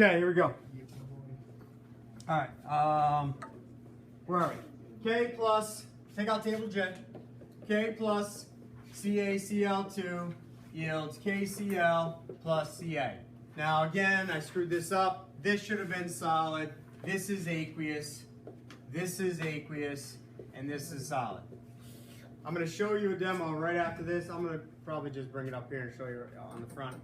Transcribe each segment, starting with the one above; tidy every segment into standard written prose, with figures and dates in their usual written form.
Okay, here we go. All right, where are we? K plus, take out table J. K plus CaCl2 yields KCl plus Ca. Now again, I screwed this up. This should have been solid. This is aqueous. This is aqueous. And this is solid. I'm going to show you a demo right after this. I'm going to probably just bring it up here and show you on the front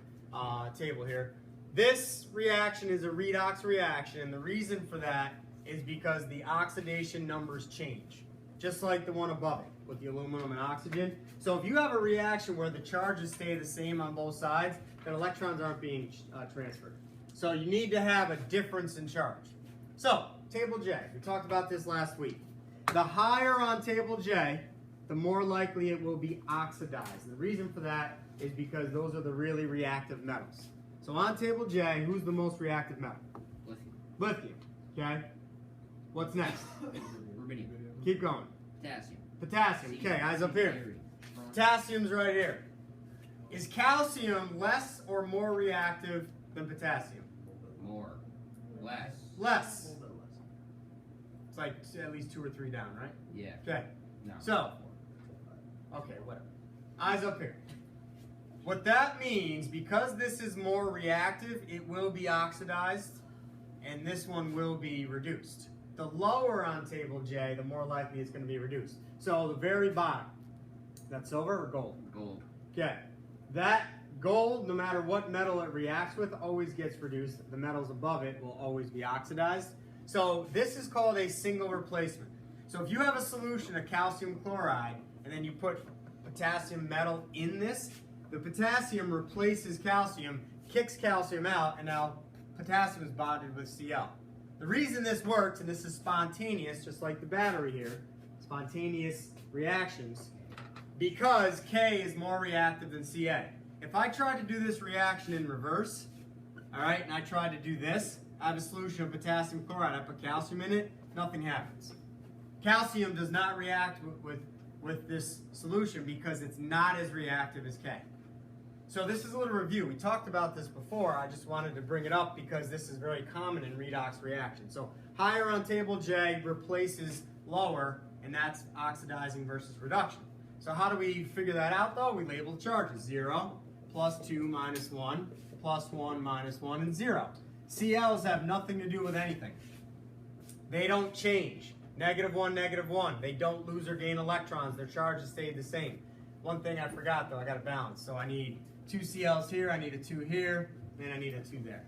table here. This reaction is a redox reaction, and the reason for that is because the oxidation numbers change, just like the one above it with the aluminum and oxygen. So if you have a reaction where the charges stay the same on both sides, then electrons aren't being transferred. So you need to have a difference in charge. So, table J, we talked about this last week. The higher on table J, the more likely it will be oxidized. And the reason for that is because those are the really reactive metals. So on table J, who's the most reactive metal? Lithium. Lithium, okay? What's next? Rubidium. Keep going. Potassium. Potassium, okay, eyes up here. Potassium's right here. Is calcium less or more reactive than potassium? More. Less. Less. It's like at least 2 or 3 down, right? Yeah. Okay. No. So, okay, whatever. Eyes up here. What that means, because this is more reactive, it will be oxidized, and this one will be reduced. The lower on table J, the more likely it's going to be reduced. So the very bottom, that's silver or gold? Gold. Okay. That gold, no matter what metal it reacts with, always gets reduced. The metals above it will always be oxidized. So this is called a single replacement. So if you have a solution of calcium chloride, and then you put potassium metal in this, the potassium replaces calcium, kicks calcium out, and now potassium is bonded with Cl. The reason this works, and this is spontaneous, just like the battery here, spontaneous reactions, because K is more reactive than Ca. If I tried to do this reaction in reverse, all right, and I tried to do this, I have a solution of potassium chloride, I put calcium in it, nothing happens. Calcium does not react with this solution because it's not as reactive as K. So this is a little review. We talked about this before. I just wanted to bring it up because this is very common in redox reactions. So higher on table J replaces lower, and that's oxidizing versus reduction. So how do we figure that out though? We label charges. 0, plus 2, minus 1, plus 1, minus 1, and 0. CLs have nothing to do with anything. They don't change. -1, -1. They don't lose or gain electrons. Their charges stay the same. One thing I forgot though, I got to balance. So I need 2 CLs here, I need a 2 here, and I need a 2 there.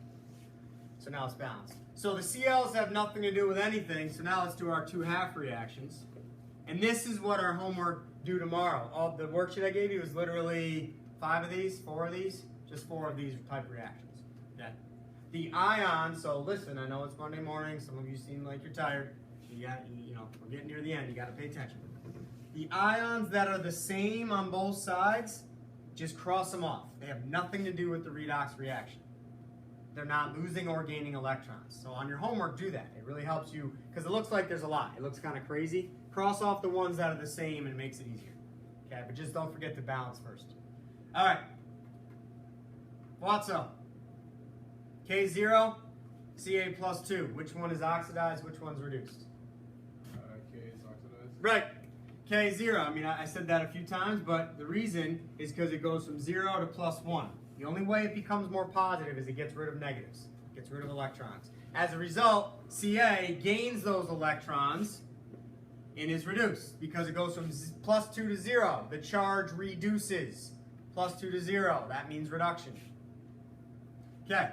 So now it's balanced. So the CLs have nothing to do with anything, so now let's do our 2 half reactions. And this is what our homework due tomorrow. All the worksheet I gave you is literally 5 of these, 4 of these, just 4 of these type reactions. Okay. The ions, so listen, I know it's Monday morning, some of you seem like you're tired. You know, we're getting near the end, you got to pay attention. The ions that are the same on both sides, just cross them off. They have nothing to do with the redox reaction. They're not losing or gaining electrons. So on your homework, do that. It really helps you, because it looks like there's a lot. It looks kind of crazy. Cross off the ones that are the same and it makes it easier. Okay, but just don't forget to balance first. All right. What's up? K0, Ca plus 2. Which one is oxidized? Which one's reduced? K is oxidized. Right. K0, I mean, I said that a few times, but the reason is because it goes from 0 to plus 1. The only way it becomes more positive is it gets rid of negatives, gets rid of electrons. As a result, Ca gains those electrons and is reduced because it goes from plus 2 to 0. The charge reduces. Plus 2 to 0, that means reduction. Okay,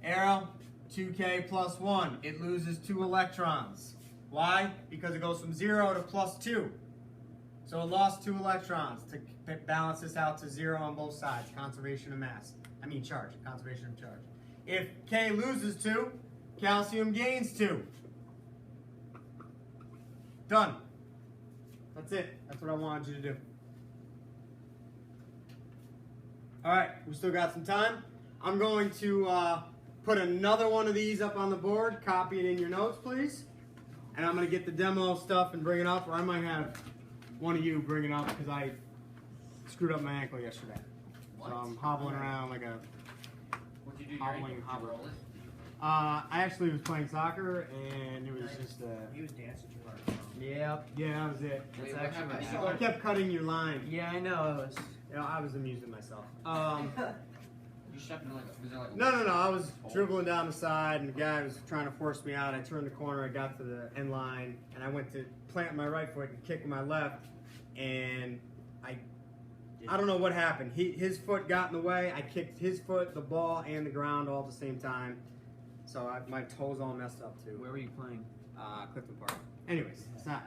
arrow, 2K plus 1, it loses 2 electrons. Why? Because it goes from 0 to plus 2. So it lost 2 electrons to balance this out to 0 on both sides. Conservation of mass. I mean charge. Conservation of charge. If K loses 2, calcium gains 2. Done. That's it. That's what I wanted you to do. All right. We still got some time. I'm going to put another one of these up on the board. Copy it in your notes, please. And I'm going to get the demo stuff and bring it up, or I might have one of you bring it up because I screwed up my ankle yesterday. What? So I'm hobbling around like a What'd you do? hobbling. I actually was playing soccer, and it was just He was dancing too hard. Yep. Yeah, that was it. Wait, That's what actually happened? what I kept cutting your line. Yeah, I know. You know, I was amusing myself. You stepped in like was there like No. I was dribbling down the side, and the guy was trying to force me out. I turned the corner, I got to the end line, and I went to plant my right foot and kick with my left, and I don't know what happened. His foot got in the way. I kicked his foot, the ball, and the ground all at the same time. So my toes all messed up too. Where were you playing? Clifton Park. Anyways, it's not.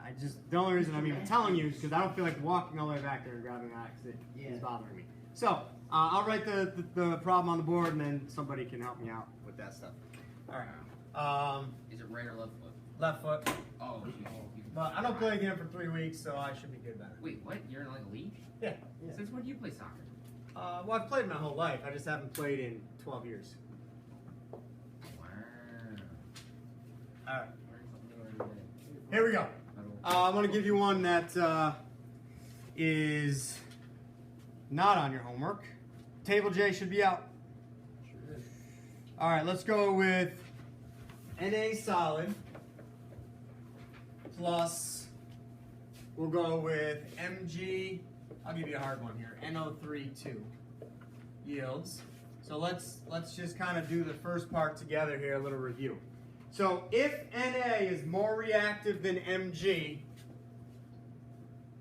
The only reason I'm even telling you is because I don't feel like walking all the way back there and grabbing that because it's bothering me. So I'll write the problem on the board, and then somebody can help me out with that stuff. All right. Is it right or left foot? Left foot. Oh, But I don't play again for 3 weeks, so I should be good then. Wait, what? You're in like a league? Yeah. Since when do you play soccer? Well, I've played my whole life. I just haven't played in 12 years. Wow. All right. Learned something new every day. Here we go. I'm going to give you one that is not on your homework. Table J should be out. All right, let's go with Na solid plus, we'll go with Mg, I'll give you a hard one here, NO3 2 yields. So let's just kind of do the first part together here, a little review. So if Na is more reactive than Mg,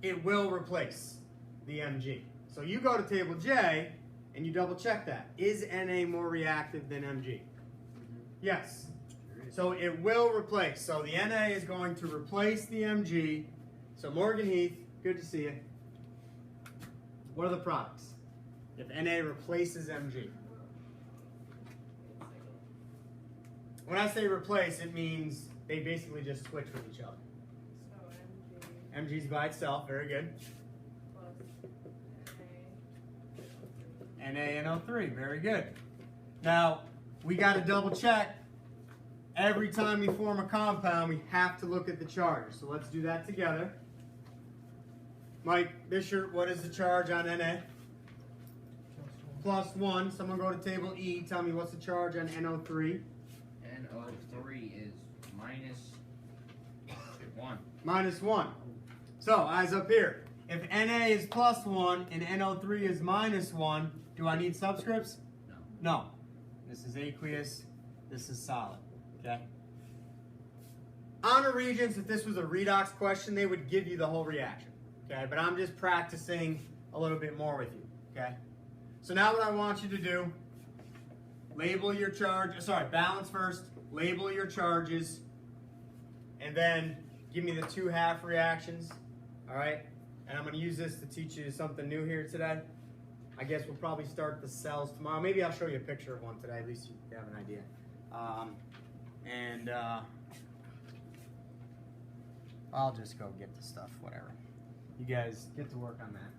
it will replace the Mg. So you go to table J and you double check that. Is Na more reactive than Mg? Yes. So it will replace. So the Na is going to replace the Mg. So Morgan Heath, good to see you. What are the products if Na replaces Mg? When I say replace, it means they basically just switch with each other. So Mg's by itself, very good. plus NaNO3, very good. Now, we got to double check. Every time we form a compound, we have to look at the charge. So let's do that together. Mike Bishop, what is the charge on Na? Plus 1. Someone go to table E. Tell me what's the charge on NO3? NO3 is minus 1. Minus 1. So, eyes up here. If Na is plus 1 and NO3 is minus 1, do I need subscripts? No. No. This is aqueous. This is solid. Okay? Honor Regents, if this was a redox question, they would give you the whole reaction. Okay? But I'm just practicing a little bit more with you. Okay? So now what I want you to do, label your charge, balance first, label your charges, and then give me the 2 half reactions. All right? And I'm going to use this to teach you something new here today. I guess we'll probably start the cells tomorrow. Maybe I'll show you a picture of one today. At least you have an idea. I'll just go get the stuff, whatever. You guys get to work on that.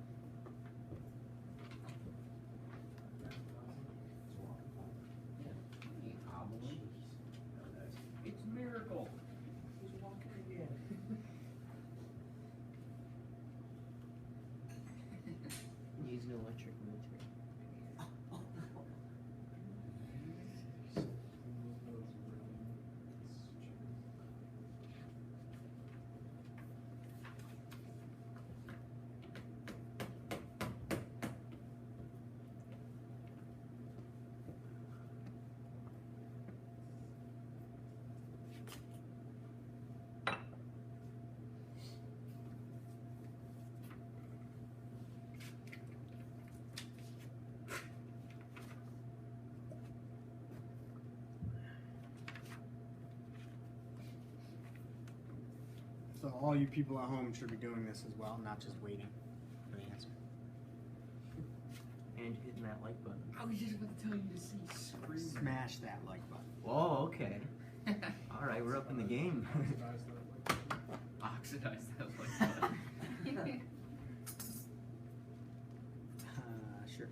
It's a miracle. He's walking again. He's an electric military. So all you people at home should be doing this as well, not just waiting for the answer. And hitting that like button. I was just about to tell you to see scream. Smash that like button. Oh, okay. All right, we're up in the game. Oxidize that like Sure.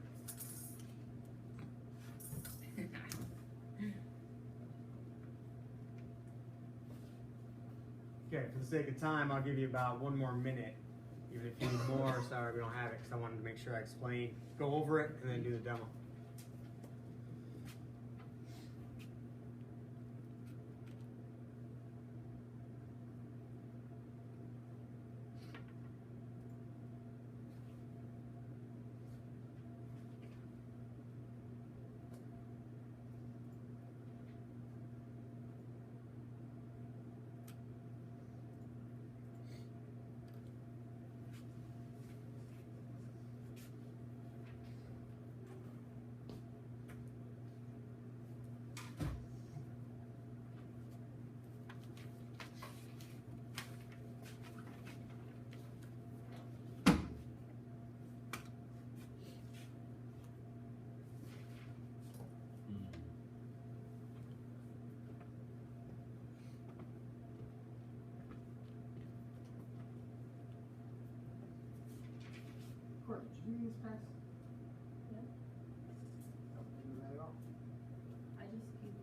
Okay, for the sake of time, I'll give you about 1 more minute. Even if you need more, sorry we don't have it, because I wanted to make sure I explain, go over it, and then do the demo. this pass? I just keep.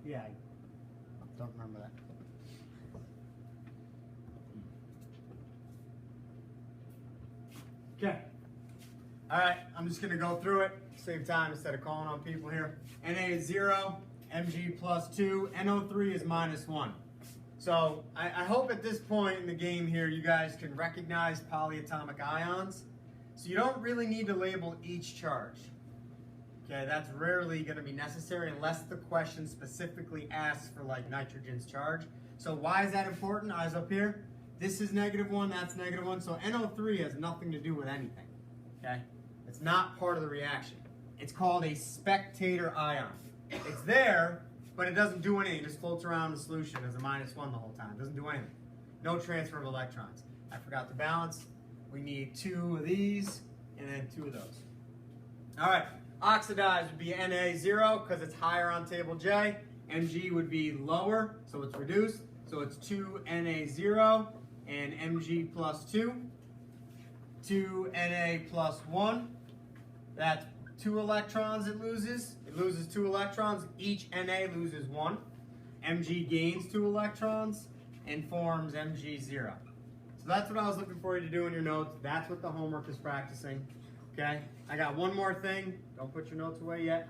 Yeah, I don't remember that. Okay. All right, I'm just gonna go through it, save time instead of calling on people here. Na is 0, Mg plus 2, NO3 is -1. So I hope at this point in the game here you guys can recognize polyatomic ions. So you don't really need to label each charge. Okay, that's rarely going to be necessary unless the question specifically asks for like nitrogen's charge. So why is that important? Eyes up here. This is -1, that's -1. So NO3 has nothing to do with anything. Okay, it's not part of the reaction. It's called a spectator ion. It's there, but it doesn't do anything. It just floats around the solution as a -1 the whole time. It doesn't do anything. No transfer of electrons. I forgot to balance. We need 2 of these and then 2 of those. All right. Oxidized would be Na0 because it's higher on table J. Mg would be lower, so it's reduced. So it's 2Na0 and Mg plus 2. 2Na plus 1. That's 2 electrons it loses. It loses 2 electrons. Each Na loses 1. Mg gains 2 electrons and forms Mg0. So that's what I was looking for you to do in your notes. That's what the homework is practicing. Okay? I got one more thing. Don't put your notes away yet.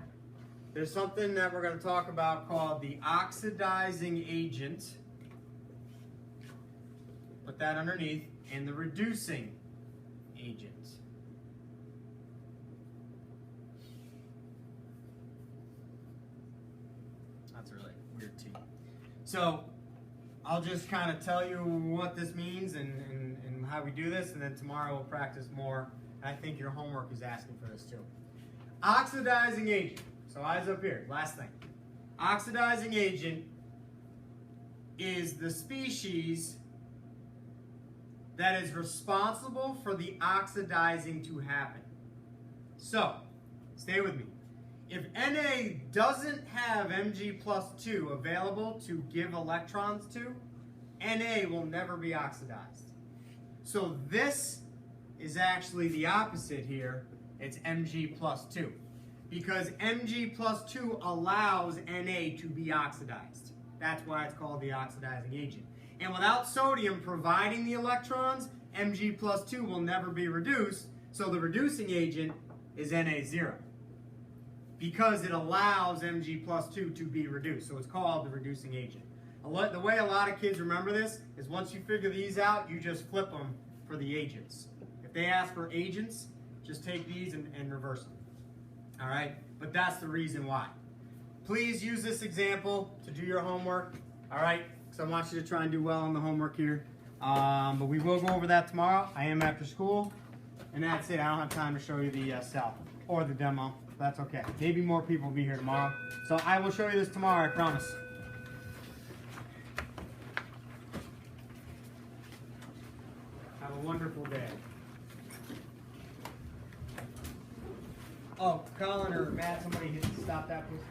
There's something that we're going to talk about called the oxidizing agent. Put that underneath. And the reducing agent. That's a really weird T. So I'll just kind of tell you what this means and how we do this, and then tomorrow we'll practice more. I think your homework is asking for this too. Oxidizing agent. So eyes up here. Last thing. Oxidizing agent is the species that is responsible for the oxidizing to happen. So, stay with me. If Na doesn't have Mg plus 2 available to give electrons to, Na will never be oxidized. So this is actually the opposite here. It's Mg plus 2. Because Mg plus 2 allows Na to be oxidized. That's why it's called the oxidizing agent. And without sodium providing the electrons, Mg plus 2 will never be reduced. So the reducing agent is Na0. Because it allows Mg plus 2 to be reduced. So it's called the reducing agent. The way a lot of kids remember this is once you figure these out, you just flip them for the agents. If they ask for agents, just take these and reverse them. All right? But that's the reason why. Please use this example to do your homework. All right? Because I want you to try and do well on the homework here. But we will go over that tomorrow. I am after school. And that's it. I don't have time to show you the cell or the demo. That's okay. Maybe more people will be here tomorrow. So I will show you this tomorrow, I promise. Have a wonderful day. Oh, Colin or Matt, somebody stop that, please.